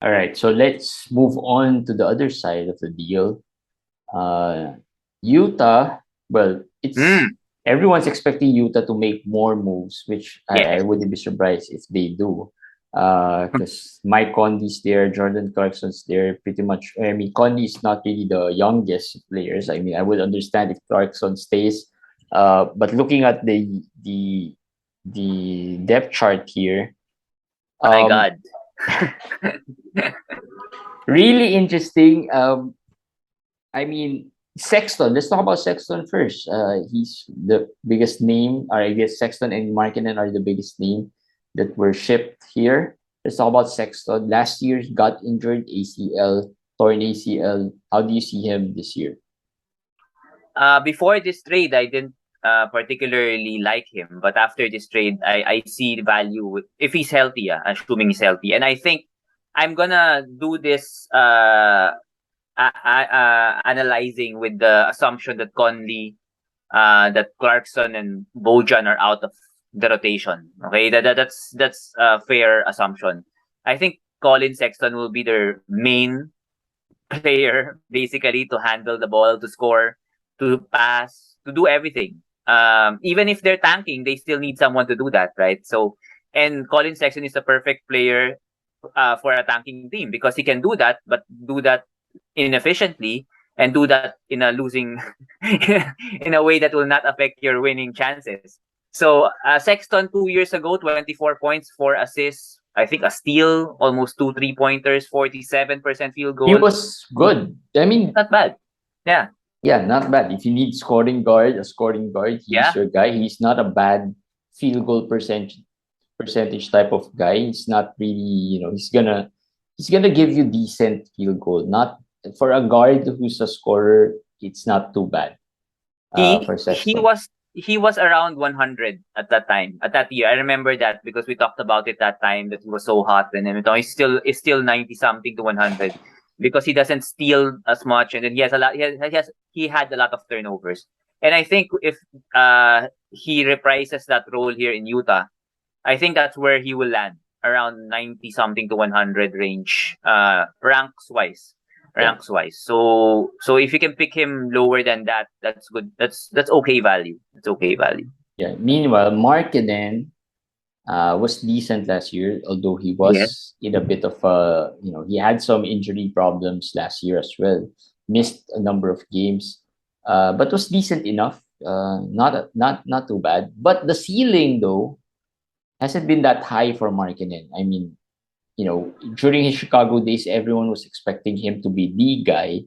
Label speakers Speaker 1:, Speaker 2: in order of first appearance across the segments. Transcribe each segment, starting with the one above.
Speaker 1: All right, so let's move on to the other side of the deal. Utah, well, it's
Speaker 2: Mm,
Speaker 1: everyone's expecting Utah to make more moves, which I
Speaker 2: yes.
Speaker 1: wouldn't be surprised if they do. Because Mike Conley's there, Jordan Clarkson's there, pretty much. I mean, Conley's not really the youngest players. I mean, I would understand if Clarkson stays. But looking at the depth chart here,
Speaker 2: My
Speaker 1: um,
Speaker 2: God.
Speaker 1: really interesting. I mean, Sexton. Let's talk about Sexton first. He's the biggest name, or I guess Sexton and Markkinen are the biggest name that were shipped here. Let's talk about Sexton. Last year, he got injured ACL, torn ACL. How do you see him this year?
Speaker 2: Before this trade, I didn't particularly like him, but after this trade, I see the value if he's healthy, assuming he's healthy. And I think I'm gonna do this analyzing with the assumption that Conley, that Clarkson and Bojan are out of the rotation. Okay, that's a fair assumption. I think Colin Sexton will be their main player, basically, to handle the ball, to score, to pass, to do everything. Even if they're tanking, they still need someone to do that, right? So, and Colin Sexton is the perfect player for a tanking team because he can do that, but do that inefficiently and do that in a losing, in a way that will not affect your winning chances. So, Sexton 2 years ago, 24 points, 4 assists, I think a steal, almost two 3 pointers, 47% field
Speaker 1: He
Speaker 2: goal.
Speaker 1: was good. I mean,
Speaker 2: Not bad. Yeah.
Speaker 1: yeah, not bad. If you need a scoring guard, he's
Speaker 2: Yeah.
Speaker 1: your guy. He's not a bad field goal percentage type of guy. He's not really, he's gonna give you decent field goal. Not for a guard who's a scorer, it's not too bad.
Speaker 2: He
Speaker 1: For
Speaker 2: he
Speaker 1: Sexton.
Speaker 2: was he was around 100 at that time. At that year. I remember that because we talked about it that time that he was so hot and everything. He's still 90 something to 100 because he doesn't steal as much and then he has a lot he had a lot of turnovers. And I think if he reprises that role here in Utah, I think that's where he will land around 90 something to 100 range,
Speaker 1: Yeah,
Speaker 2: So if you can pick him lower than that, that's good. That's okay value. That's okay value.
Speaker 1: yeah. Meanwhile, Markkinen was decent last year, although he
Speaker 2: Yes.
Speaker 1: was in a bit of he had some injury problems last year as well. Missed a number of games, but was decent enough. Not too bad. But the ceiling though hasn't been that high for Markkinen. I mean, during his Chicago days, everyone was expecting him to be the guy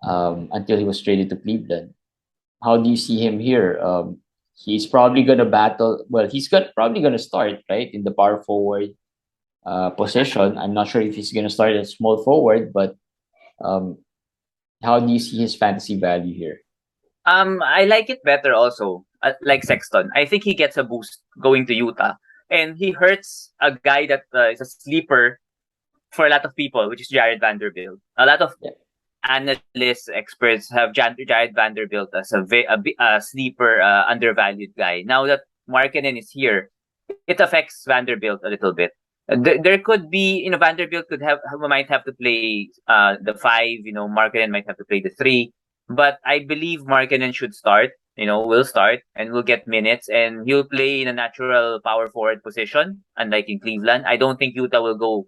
Speaker 1: until he was traded to Cleveland. How do you see him here? He's probably gonna battle. Well, probably gonna start right in the power forward position. I'm not sure if he's gonna start as small forward, but um, how do you see his fantasy value here?
Speaker 2: I like it better also. Like Sexton, I think he gets a boost going to Utah, and he hurts a guy that is a sleeper for a lot of people, which is Jared Vanderbilt. A lot of
Speaker 1: Yeah,
Speaker 2: analysts, experts have Jared Vanderbilt as a sleeper, undervalued guy. Now that Markkinen is here, it affects Vanderbilt a little bit. There could be, Vanderbilt might have to play the five. Markkinen might have to play the three. But I believe Markkinen should start. Will start and will get minutes, and he'll play in a natural power forward position. Unlike in Cleveland, I don't think Utah will go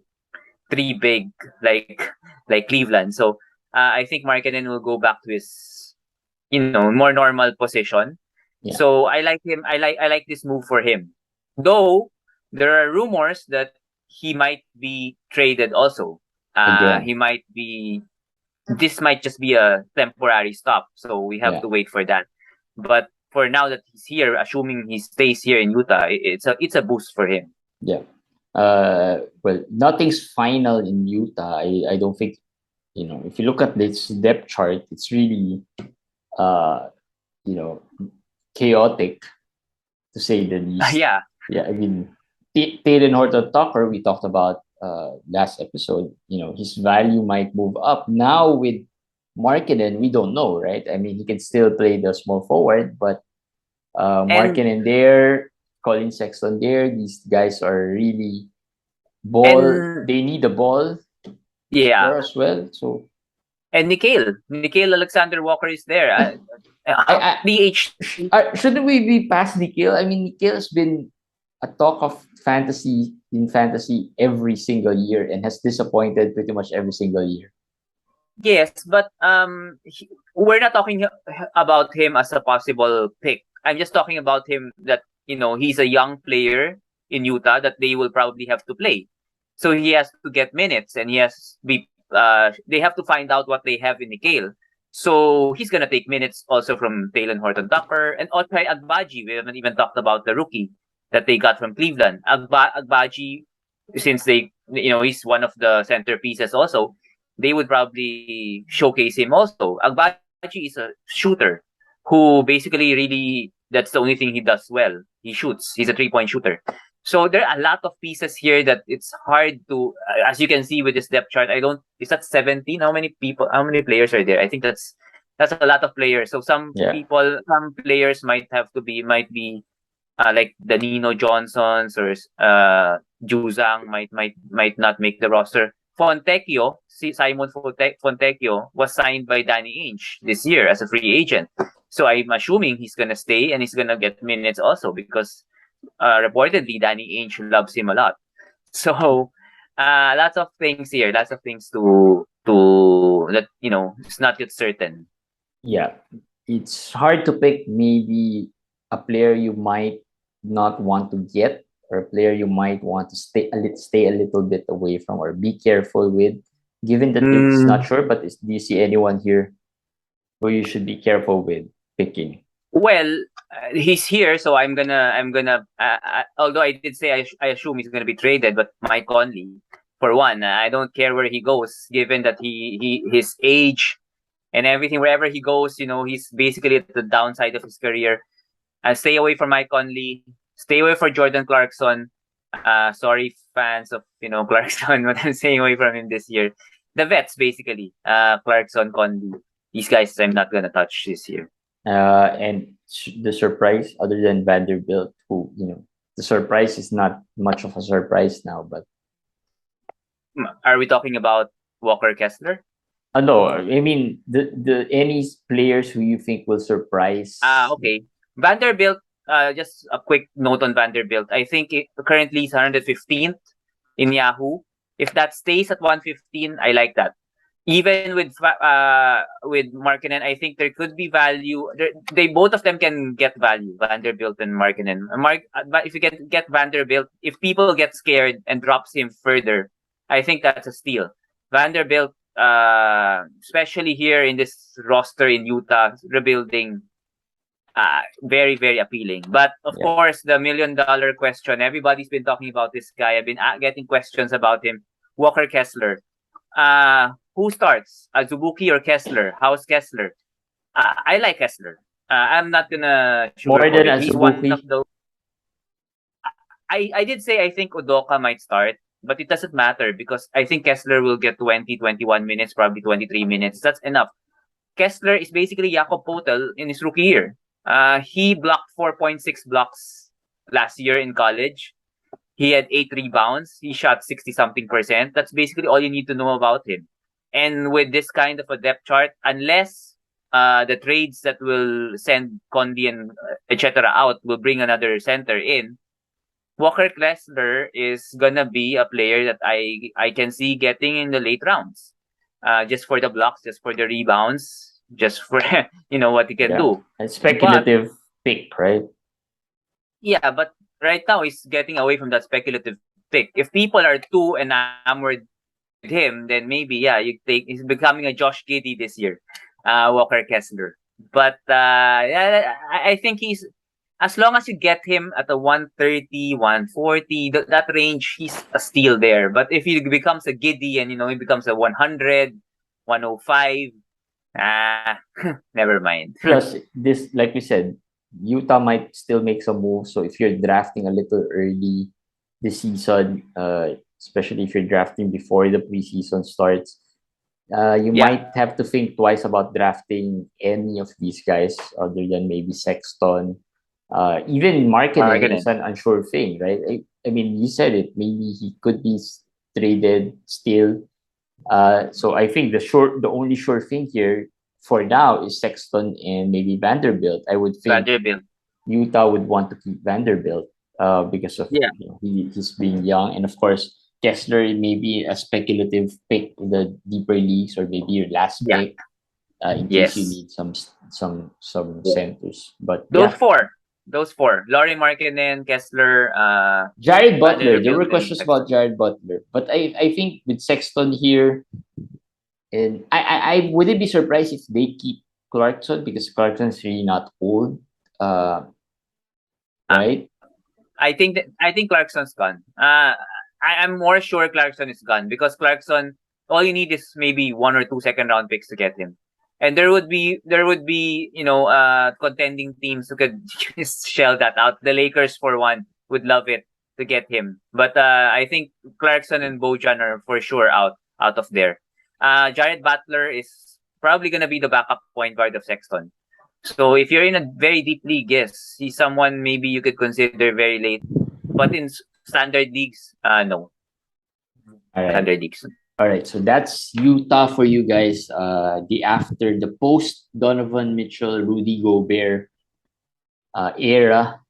Speaker 2: three big like Cleveland. So I think Markkinen will go back to his more normal position.
Speaker 1: yeah.
Speaker 2: So I like him. I like this move for him. Though there are rumors that he might be traded also.
Speaker 1: Again,
Speaker 2: He might be. This might just be a temporary stop. So we have
Speaker 1: yeah,
Speaker 2: to wait for that. But for now that he's here, assuming he stays here in Utah, it's a boost for him.
Speaker 1: yeah. Well, nothing's final in Utah. I don't think if you look at this depth chart, it's really uh, you know chaotic to say the least.
Speaker 2: Yeah.
Speaker 1: Yeah, I mean, Taylor Horton Tucker, we talked about last episode. His value might move up now with Markkinen. We don't know, right? I mean, he can still play the small forward, but
Speaker 2: And
Speaker 1: Markkinen there, Colin Sexton there. These guys are really ball.
Speaker 2: and
Speaker 1: They need the ball.
Speaker 2: Yeah.
Speaker 1: there as well. So
Speaker 2: And Nikhil Alexander Walker is there.
Speaker 1: I
Speaker 2: DH.
Speaker 1: shouldn't we be past Nikhil? I mean, Nikhil has been a talk of fantasy in fantasy every single year and has disappointed pretty much every single year.
Speaker 2: Yes, but we're not talking about him as a possible pick. I'm just talking about him that he's a young player in Utah that they will probably have to play. So he has to get minutes, and they have to find out what they have in Nikhil. So he's gonna take minutes also from Taylor Horton Tucker and Ochai Agbaji. We haven't even talked about the rookie that they got from Cleveland. Agbaji, since he's one of the centerpieces also, they would probably showcase him also. Agbaji is a shooter who basically really, that's the only thing he does well. He shoots. He's a 3-point shooter. So there are a lot of pieces here that it's hard to, as you can see with this depth chart. Is that 17? How many players are there? I think that's a lot of players. So
Speaker 1: Yeah.
Speaker 2: some players might be like the Nino Johnsons or Juzang might not make the roster. Simon Fontecchio was signed by Danny Ainge this year as a free agent. So I'm assuming he's gonna stay and he's gonna get minutes also because reportedly Danny Ainge loves him a lot. So lots of things here, lots of things to that it's not yet certain.
Speaker 1: Yeah. It's hard to pick maybe a player you might not want to get or a player you might want to stay a little bit away from or be careful with. Given that it's not
Speaker 2: Mm,
Speaker 1: sure, but do you see anyone here who you should be careful with picking?
Speaker 2: Well, he's here, so I'm gonna. Although I did say I assume he's gonna be traded, but Mike Conley, for one, I don't care where he goes, given that his age and everything. Wherever he goes, he's basically at the downside of his career. Stay away from Mike Conley. Stay away from Jordan Clarkson. Sorry, fans of Clarkson, but I'm staying away from him this year. The vets, basically. Clarkson, Conley. These guys, I'm not gonna touch this year.
Speaker 1: And the surprise, other than Vanderbilt, who the surprise is not much of a surprise now, but
Speaker 2: Are we talking about Walker Kessler?
Speaker 1: no, I mean the any players who you think will surprise.
Speaker 2: Okay. Vanderbilt, just a quick note on Vanderbilt. I think currently he's 115th in Yahoo. If that stays at 115, I like that. Even with Markkinen, I think there could be value. They both of them can get value, Vanderbilt and Markkinen. But if you get Vanderbilt, if people get scared and drops him further, I think that's a steal. Vanderbilt, especially here in this roster in Utah, rebuilding, very, very appealing. But of
Speaker 1: Yeah.
Speaker 2: course, the $1 million question, everybody's been talking about this guy. I've been getting questions about him. Walker Kessler. Who starts? Azubuki or Kessler? How's Kessler? I like Kessler. I'm not gonna
Speaker 1: More
Speaker 2: sugarcoat
Speaker 1: than
Speaker 2: it. He's one of
Speaker 1: Azubuki.
Speaker 2: those. I did say I think Udoka might start, but it doesn't matter because I think Kessler will get 20, 21 minutes, probably 23 minutes. That's enough. Kessler is basically Jakob Poeltl in his rookie year. He blocked 4.6 blocks last year in college. He had 8 rebounds. He shot 60 something percent. That's basically all you need to know about him. And with this kind of a depth chart, unless the trades that will send Condi and etc. out will bring another center in, Walker Kessler is gonna be a player that I can see getting in the late rounds. Just for the blocks, just for the rebounds, just for what he can
Speaker 1: Yeah.
Speaker 2: do.
Speaker 1: And
Speaker 2: But
Speaker 1: speculative pick, right?
Speaker 2: yeah, but right now he's getting away from that speculative pick. If people are too enamored with him, then maybe he's becoming a Josh Giddey this year, Walker Kessler. But yeah, I think he's, as long as you get him at a 130, 140, that range, he's a steal there. But if he becomes a Giddy and he becomes a 100, 105, ah, never mind.
Speaker 1: Plus, this, like we said, Utah might still make some moves. So if you're drafting a little early this season, especially if you're drafting before the preseason starts, you
Speaker 2: Yeah,
Speaker 1: might have to think twice about drafting any of these guys other than maybe Sexton. Even Markkinen is
Speaker 2: Margaret.
Speaker 1: an unsure thing, right? I mean, you said it. Maybe he could be traded still. So I think the only sure thing here for now is Sexton and maybe Vanderbilt. I would think
Speaker 2: Vanderbilt.
Speaker 1: Utah would want to keep Vanderbilt because of
Speaker 2: Yeah.
Speaker 1: he's being young, and of course Kessler may be a speculative pick in the deeper leagues or maybe your last
Speaker 2: Yeah.
Speaker 1: pick in case you
Speaker 2: Yes.
Speaker 1: need some
Speaker 2: Yeah.
Speaker 1: centers. But
Speaker 2: Those
Speaker 1: yeah,
Speaker 2: four. Those four. Laurie Markkinen, Kessler,
Speaker 1: Jared Butler. There
Speaker 2: Vanderbilt,
Speaker 1: were
Speaker 2: and
Speaker 1: questions about
Speaker 2: Sexton.
Speaker 1: Jared Butler, but I think with Sexton here, and I wouldn't be surprised if they keep Clarkson because Clarkson's really not old, uh,
Speaker 2: Uh,
Speaker 1: right?
Speaker 2: I think Clarkson's gone. I'm more sure Clarkson is gone because Clarkson, all you need is maybe 1 or 2 second round picks to get him, and there would be contending teams who could just shell that out. The Lakers for one would love it to get him, but I think Clarkson and Bojan are for sure out of there. Jared Butler is probably gonna be the backup point guard of Sexton. So if you're in a very deep league, yes, he's someone maybe you could consider very late. But in standard leagues, no.
Speaker 1: All right.
Speaker 2: Standard leagues.
Speaker 1: All right, so that's Utah for you guys. The post Donovan Mitchell, Rudy Gobert era.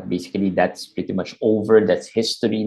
Speaker 1: Basically, that's pretty much over. That's history